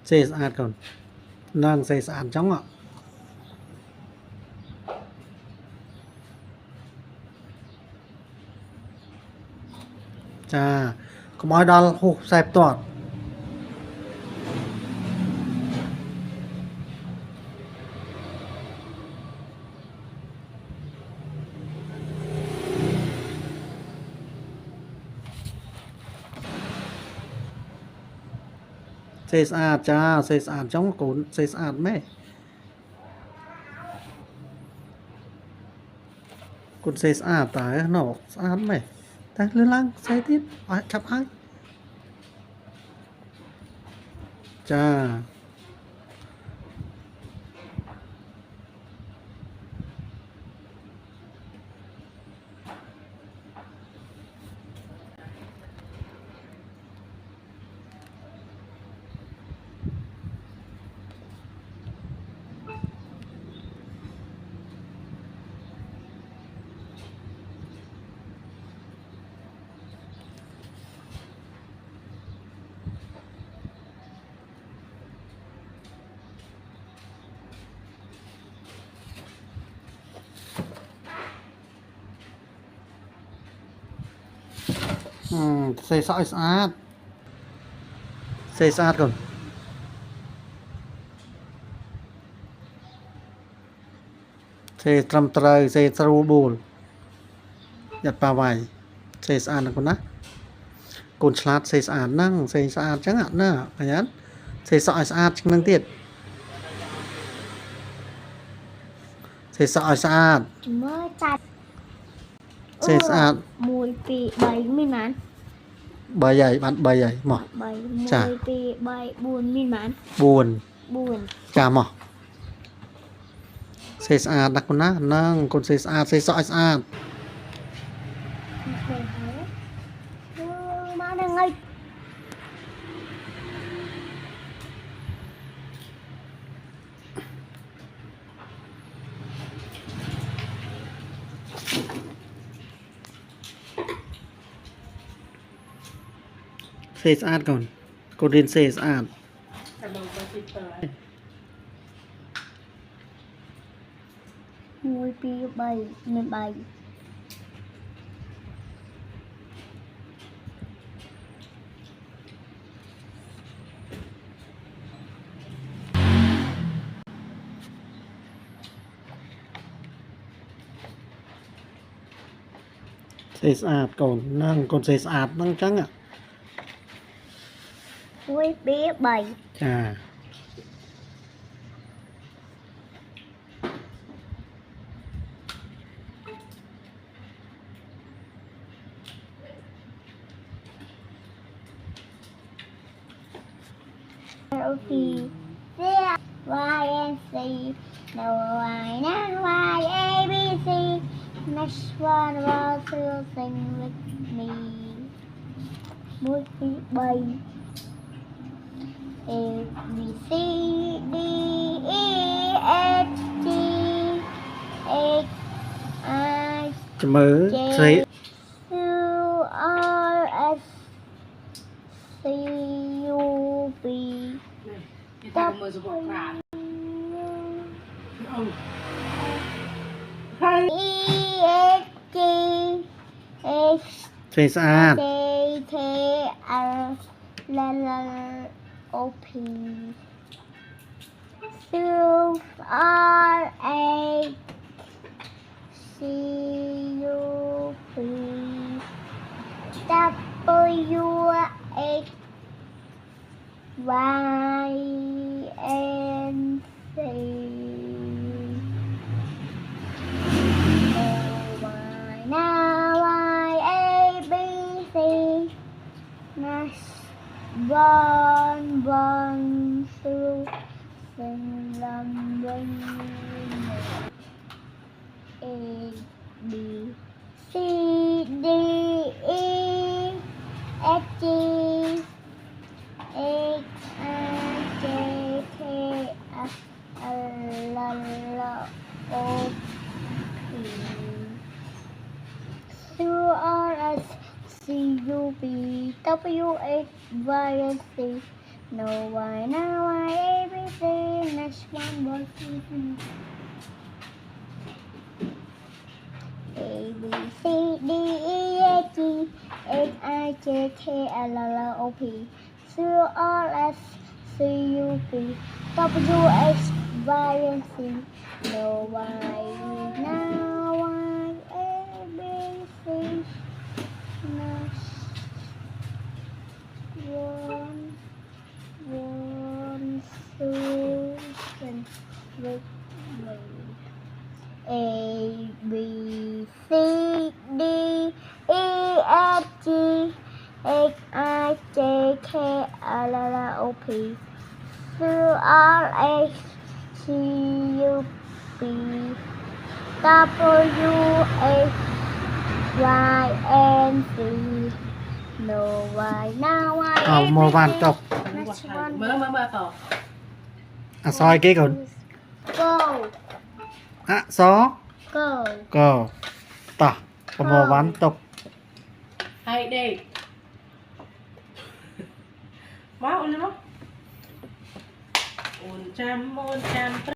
Xe sạch còn nâng xe sạch trong ạ. Chà, có mọi đó hụt xẹp toàn. Xe sạch chà, xe sạch trong cốn xe sạch mấy. Cốn xe sạch tại nó sạch mấy. Ta lưu lăng xe tiếp, chắp hai. Chà. Xe sỏi sạch. Xe sạch còn. Xe trầm trời, xe trâu bùl. Nhật bà vầy. Xe sạch còn ná. Côn sạch xe sạch nâng, xe sạch chẳng hạn ná. Phải nhắn. Xe sỏi sạch chẳng nâng tiết. Xe sỏi sạch. Mới chặt. Xe sạch. Mùi pì bầy mình mán. Bầy dày, bạn bầy dày. Mỏ. Bầy Chà. mùi pì bầy buồn mình mán. Buồn. Buồn. Chà mỏ. Xe sạch đặc con ná. Nâng, con xe sạch, xe sỏi sạch. Má đang ngây. Xe sạch còn. Cô đến xe sạch. Mùi pì bầy mình bầy. Xe sạch còn. Nâng, con xe sạch nâng chẳng ạ. Mùi pì bầy. Chà. L-P Y and C đầu Y nắng Y A B C next one will still sing with me mùi pì bầy A B C D E F G H I Chà mơ. J Xe. Q R S T U V E F G H Xe sạch. J K L L O P Q R A C U V W X Y and Z Y now Y A B C next one through sing lâm linh A B C D E F G H I J K L L O P Q R S C U V W X Y and Z no why now why everything next one was A B C D E F G H I J K L M N O P Q R S T U V W X Y and Z no why now why A B C next one Susan with me A B C D E F G H I J K L M N O P Q R S T U V W X Y and Z no why now why เอาโมวันจบ next one มาต่อ อ่ะซอยเก้ก่อน go อ่ะซอ go ก็ต่อก็โมวันจบ ให้เด็กมาอุ่นเลยมั้งอุ่นจำป